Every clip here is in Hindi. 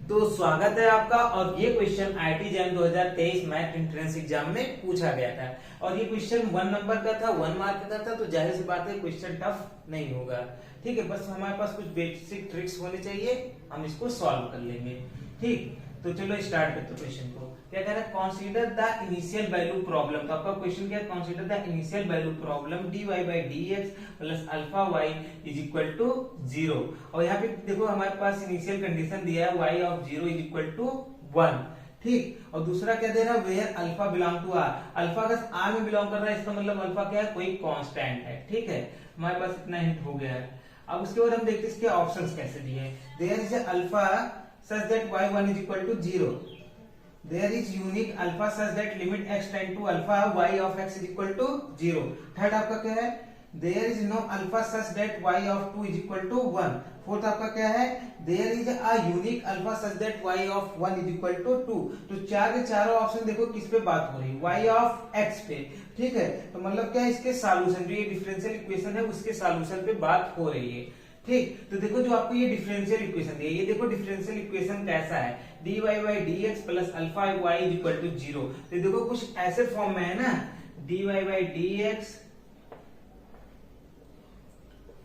तो स्वागत है आपका। और ये question IIT jam 2023 math entrance exam में पूछा गया था और ये क्वेश्चन 1 नंबर का था, 1 मार्क का था, तो जाहिर सी बात है क्वेश्चन टफ नहीं होगा। ठीक है, बस हमारे पास कुछ बेसिक ट्रिक्स होने चाहिए, हम इसको सॉल्व कर लेंगे। ठीक, तो चलो स्टार्ट करते हैं क्वेश्चन को। क्या कह रहा है, consider the initial value problem. तो आपका क्वेश्चन क्या है, consider the initial value problem dy by dx plus alpha y is equal to 0। और यहाँ पे देखो हमारे पास इनिशियल कंडीशन दिया है y of 0 is equal to 1। ठीक, और दूसरा क्या दे रहा है, where alpha belong to R. Alpha अगर आर में बिलोंग कर रहा है, इसका मतलब अल्फा क्या है, कोई कांस्टेंट है। ठीक है, हमारे पास इतना हिंट हो गया है। अब उसके बाद हम देखते हैं इसके ऑप्शंस कैसे दिए हैं। There is alpha such that y1 is equal to 0. There is unique alpha such that limit x tend to alpha y of x is equal to 0. Third आपका क्या है, there is no alpha such that y of 2 is equal to 1. Fourth आपका क्या है, there is a unique alpha such that y of 1 is equal to 2. तो चार के चारों ऑप्शन देखो किस पे बात हो रही है, y of x पे। ठीक है, तो मतलब क्या है, इसके सॉल्यूशन जो ये डिफरेंशियल इक्वेशन है उसके सॉल्यूशन पे बात हो रही है। ठीक, तो देखो जो आपको ये डिफरेंशियल इक्वेशन दिया, ये देखो डिफरेंशियल इक्वेशन कैसा है, dy by dx plus alpha y is equal to 0। तो देखो कुछ ऐसे फॉर्म में है ना, dy by dx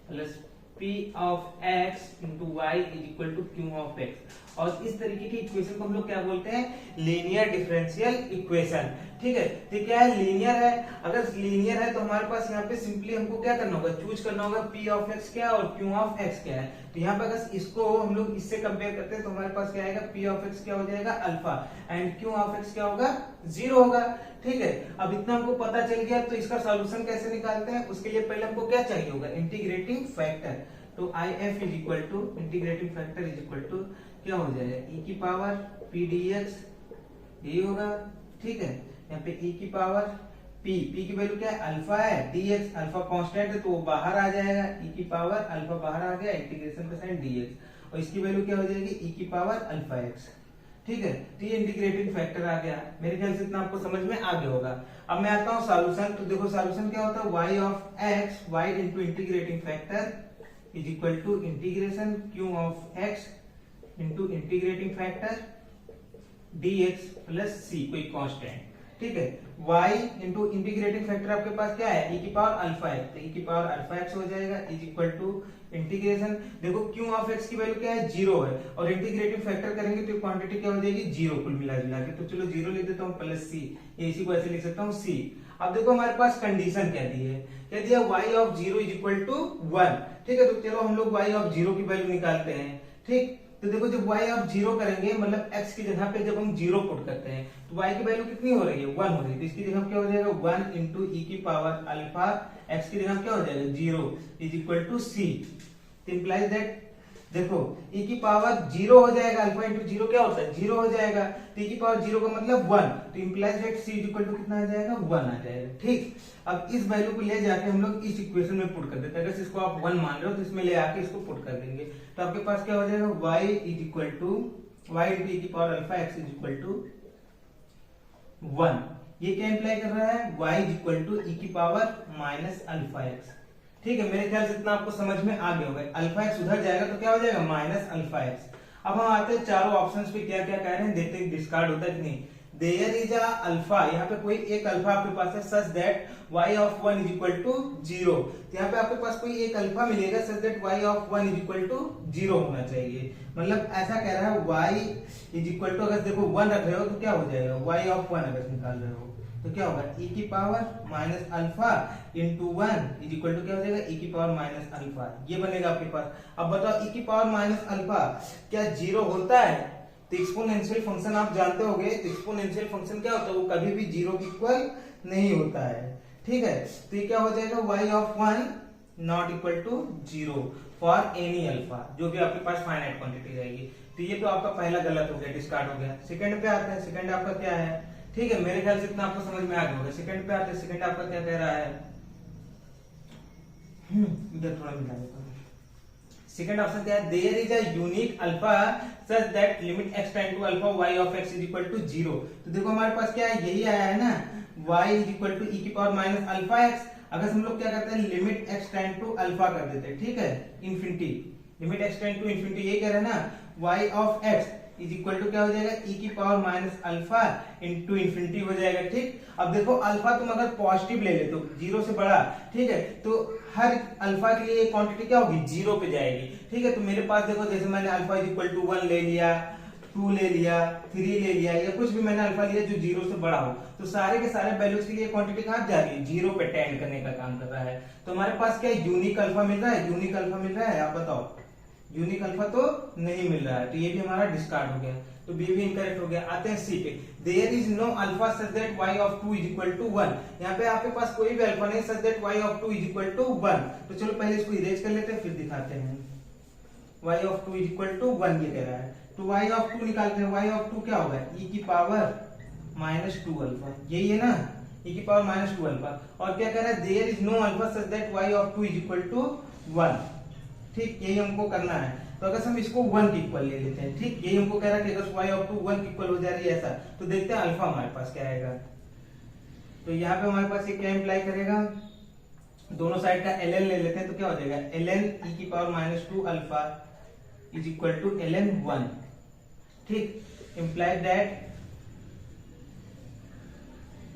plus p of x into y is equal to q of x। और इस तरीके की इक्वेशन को हम लोग क्या बोलते हैं, लीनियर डिफरेंशियल इक्वेशन। ठीक है, तो क्या है, लीनियर है। अगर लीनियर है तो हमारे पास यहाँ पे सिंपली हमको क्या करना होगा, चूज करना होगा p ऑफ x क्या है और q ऑफ x क्या है। तो यहाँ पे अगर इसको हम लोग इससे कंपेयर करते हैं तो हमारे पास क्या आएगा, p ऑफ x क्या हो जाएगा, alpha, and q of x क्या होगा, 0 होगा। ठीक है, अब इतना हमको पता चल गया, तो इसका सॉल्यूशन कैसे निकालते हैं, उसके लिए पहले हमको क्या चाहिए होगा, इंटीग्रेटिंग फैक्टर। तो if is equal to integrating factor is equal to क्या हो जाएगा, e की पावर p dx, यही होगा। ठीक है, यहाँ पे e की पावर p की वैल्यू क्या है, अल्फा है, dx अल्फा कांस्टेंट है तो वो बाहर आ जाएगा, e की पावर अल्फा बाहर आ गया, इंटीग्रेशन का साइन dx, और इसकी वैल्यू क्या हो जाएगी, e की पावर अल्फा x। ठीक है, तो ये इंटीग्रेटिंग फैक्टर आ गया। मेरे ख्याल से इतना आपको समझ में आ गया होगा। अब मैं आता हूँ सॉल्यूशन। तो देखो सॉल्यूशन क्या होता है, y of x y into integrating factor is equal to integration q of x into integrating factor dx plus c, कोई कांस्टेंट। ठीक है, y इंटू इंटीग्रेटिंग फैक्टर आपके पास क्या है, e की पावर अल्फा x, तो e की पावर अल्फा x हो जाएगा इज इक्वल टू इंटीग्रेशन। देखो q ऑफ x की वैल्यू क्या है, 0 है, और इंटीग्रेटिंग फैक्टर करेंगे तो क्वांटिटी क्या हो जाएगी, 0 कुल मिला जुला के। तो चलो 0 लिख देता हूँ प्लस c, ये इसी को ऐसे लिख सकता हूँ c। अब देखो हमारे पास कंडीशन क्या दी है, क्या दिया, y of 0 is equal to 1। ठीक है, तो चलो हम लोग y ऑफ 0 की वैल्यू निकालते हैं। ठीक, तो देखो जब y ऑफ 0 करेंगे, मतलब x की जगह पे जब हम 0 पुट करते हैं तो y की वैल्यू कितनी हो रही है, 1 हो रही है, तो इसकी जगह क्या हो जाएगा, 1 इंटू e की पावर अल्फा, x की जगह क्या हो जाएगा, 0 is equal to c। Implies that, देखो e की पावर 0 हो जाएगा, अल्फा इंटू 0 क्या होता है, 0 हो जाएगा, तो e की पावर 0 का मतलब 1, तो implies that c is equal to कितना आ जाएगा, 1 आ जाएगा। ठीक, अब इस वैल्यू को ले जाके हम लोग इस इक्वेशन में पुट कर देते हैं। अगर इसको आप 1 मान रहे हो तो इसमें ले आके इसको पुट कर देंगे, तो आपके पास क्या हो जाएगा, y is equal to y into e की power alpha x is equal to 1। ये क्या इंप्लाई कर रहा है, y is equal to e की पावर माइनस अल्फा x। ठीक है, मेरे ख्याल से इतना आपको समझ में आ गया होगा। अल्फा x उधर जाएगा तो क्या हो जाएगा, माइनस अल्फा x। अब हम आते हैं चारों ऑप्शंस पे क्या क्या कह रहे हैं, देखते हैं डिस्कार्ड होता है कि नहीं। देयर इज अ अल्फा, यहाँ पे कोई एक अल्फा आपके पास है, such that y of 1 is equal to 0। तो यहाँ पे आपके पास कोई एक अल्फा मिलेगा, such that y of 1 is equal to 0 होना चाहिए। मतलब ऐसा कह रहा है y इज इक्वल टू, अगर देखो 1 रख रहे हो तो क्या हो जाएगा, y ऑफ 1 अगर निकाल रहे हो तो क्या होगा, e की power minus alpha into 1 is equal to क्या हो जाएगा, e की पावर माइनस अल्फा, ये बनेगा आपके पास। अब बताओ e की पावर माइनस अल्फा क्या 0 होता है, तो एक्सपोनेंशियल फंक्शन आप जानते होंगे, एक्सपोनेंशियल फंक्शन क्या होता है, वो कभी भी 0 के इक्वल नहीं होता है। ठीक है, तो ये क्या हो जाएगा, y of 1 not equal to 0 for any alpha, जो भी आपके पास फाइनाइट क्वांटिटी रहेगी। तो ये तो आपका पहला गलत हो गया, डिस्कार्ड हो गया। सेकंड पे आते हैं, सेकंड आपका क्या है, ठीक है, मेरे ख्याल से इतना आपको समझ में आ गया होगा। सेकंड पे आते हैं, सेकंड आपका क्या कह रहा है, इधर थोड़ा मिला देता हूं। सेकंड ऑप्शन क्या है, there is a unique alpha such that limit x tend to alpha y of x is equal to 0। तो देखो हमारे पास क्या है, यही आया है ना, y is equal to e की पावर माइनस अल्फा x। अगर हम लोग क्या करते हैं, limit x tend to alpha कर देते हैं। ठीक है, infinity, limit x tend to infinity, ये कह रहे हैं ना, y of x is equal to क्या हो जाएगा, e की power minus alpha into infinity हो जाएगा। ठीक, अब देखो अल्फा तुम अगर पॉजिटिव ले ले तो 0 से बड़ा, ठीक है, तो हर अल्फा के लिए क्वांटिटी क्या होगी, 0 पे जाएगी। ठीक है, तो मेरे पास देखो जैसे मैंने अल्फा इज इक्वल टू 1 ले लिया, 2 ले लिया, 3 ले लिया, या कुछ भी मैंने अल्फा लिया जो 0 से बड़ा हो, तो सारे के सारे वैल्यूज के लिए क्वांटिटी कहां जा रही है, 0 पे टेंड करने का काम कर रहा है। तो हमारे पास क्या यूनिक अल्फा मिल रहा है, यूनिक अल्फा मिल रहा है, आप बताओ, यूनिक अल्फा तो नहीं मिल रहा है, तो ये भी हमारा डिस्कार्ड हो गया, तो बी भी इनकरेक्ट हो गया। आते हैं सी पे, there is no alpha such that y of 2 is equal to 1। यहाँ पे आपके पास कोई भी अल्फा नहीं such that y of 2 is equal to 1। तो चलो पहले इसको इरेज कर लेते हैं फिर दिखाते हैं। y of 2 is equal to 1 ये कह रहा है, तो y ऑफ 2 निकालते हैं। y ऑफ 2 क्या होगा, e की पावर माइनस 2 अल्फा, यही है ना, e की पावर माइनस 2 अल्फा। और क्या कह रहा है, there is no alpha such that y of 2 is equal to 1। ठीक, यही हमको करना है। तो अगर हम इसको 1 के इक्वल ले लेते हैं, ठीक, यही हमको कह रहा है कि अगर y ऑफ 2 1 के इक्वल हो जा रही है ऐसा, तो देखते हैं अल्फा हमारे पास क्या आएगा। तो यहाँ पे हमारे पास ये क्या इंप्लाई करेगा, दोनों साइड का ln ले लेते हैं, तो क्या हो जाएगा, ln e की power minus 2 alpha is equal to ln 1। ठीक, imply that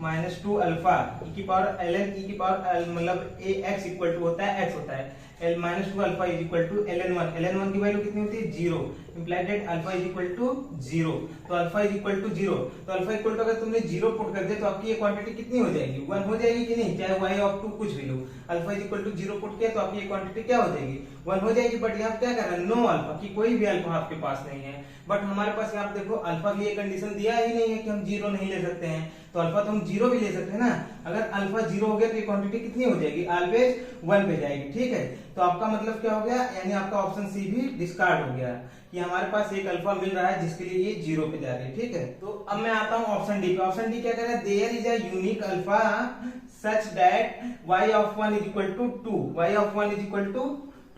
minus 2 alpha e की पावर ln e की पावर मतलब ax इक्वल टू होता है x होता है, l minus 2 alpha is equal to ln 1 की वैल्यू कितनी होती है, 0। Implied that alpha is equal to 0, तो अल्फा इज इक्वल टू 0, तो अल्फा इक्वल टू अगर तुमने 0 पुट कर दिया तो आपकी ये क्वांटिटी कितनी हो जाएगी, 1 हो जाएगी कि नहीं, चाहे y ऑफ 2 कुछ भी लो, alpha is equal to 0 put किया तो आपकी ये क्वांटिटी क्या हो जाएगी, 1 हो जाएगी। बट यहाँ क्या कर रहा है, नो अल्फा की कोई भी अल्फा आपके पास नहीं है। बट हमारे पास यहाँ देखो अल्फा की ये कंडीशन दिया ही नहीं है कि हम 0 नहीं ले सकते हैं, तो अल्फा तो हम 0 भी ले सकते हैं ना। अगर अल्फा 0 हो गया तो ये क्वांटिटी कितनी हो जाएगी, ऑलवेज 1 पे जाएगी। ठीक है, तो आपका मतलब क्या हो गया, यानी आपका ऑप्शन सी भी डिस्कार्ड हो गया कि हमारे पास एक अल्फा मिल रहा है जिसके लिए ये 0 पे जा रही है। ठीक है, तो अब मैं आता हूँ ऑप्शन डी पे। ऑप्शन डी क्या कह रहा है, there is a unique alpha such that y of 1 is equal to 2, y of 1 is equal to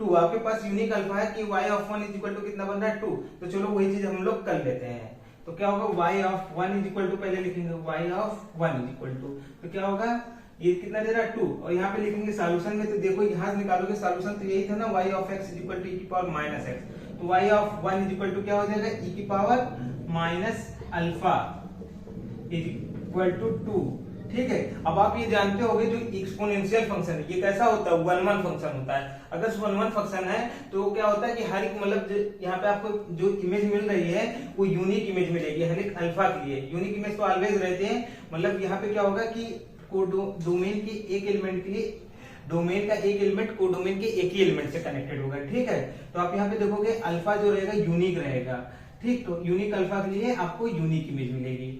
2। आपके पास यूनिक अल्फा है कि y of 1 is equal to कितना बन रहा है, 2। तो चलो वही चीज हम लोग कर लेते हैं। तो क्या होगा, y of 1 is equal to, पहले लिखेंगे y of 1 is equal to, तो क्या होगा, ये कितना दे रहा है 2, और यहाँ पे लिखेंगे सॉल्यूशन में, तो देखो यहाँ से निकालोगे सॉल्यूशन, तो यही था ना, y of x is equal to e की पावर माइनस x, तो y of 1 is equal to क्या हो जाएगा, e की power minus alpha is equal to 2। ठीक है, अब आप ये जानते होंगे जो एक्सपोनेंशियल फंक्शन है ये कैसा होता है, 1-1 फंक्शन होता है। अगर 1-1 फंक्शन है तो क्या होता है कि हर एक मतलब यहाँ पे आपको जो इमेज मिल रही है वो यूनिक इमेज मिलेगी हर एक अल्फा के लिए। यूनिक इमेज तो ऑलवेज रहते हैं, मतलब यहाँ पे क्या होगा कि डोमेन के एक एलिमेंट के लिए डोमेन का एक एलिमेंट को डोमेन के एक ही एलिमेंट से कनेक्टेड होगा। ठीक है, तो आप यहाँ पे देखोगे अल्फा जो रहेगा यूनिक रहेगा। ठीक, तो यूनिक अल्फा के लिए आपको यूनिक इमेज मिलेगी।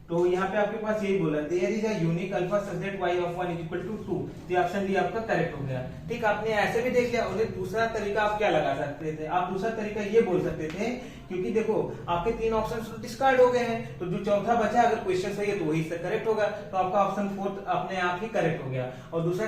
तो यहाँ पे आपके पास यही बोला, there is a unique alpha such that y of 1 is equal to 2, तो ऑप्शन डी आपका करेक्ट हो गया। ठीक, आपने ऐसे भी देख लिया। और दूसरा तरीका आप क्या लगा सकते थे, आप दूसरा तरीका ये बोल सकते थे, क्योंकि देखो आपके 3 ऑप्शन तो डिस्कार्ड हो गए हैं, तो जो चौथा बचा अगर क्वेश्चन सही है तो वही करेक्ट होगा, तो आपका ऑप्शन 4 अपने आप ही करेक्ट हो गया। और दूसरा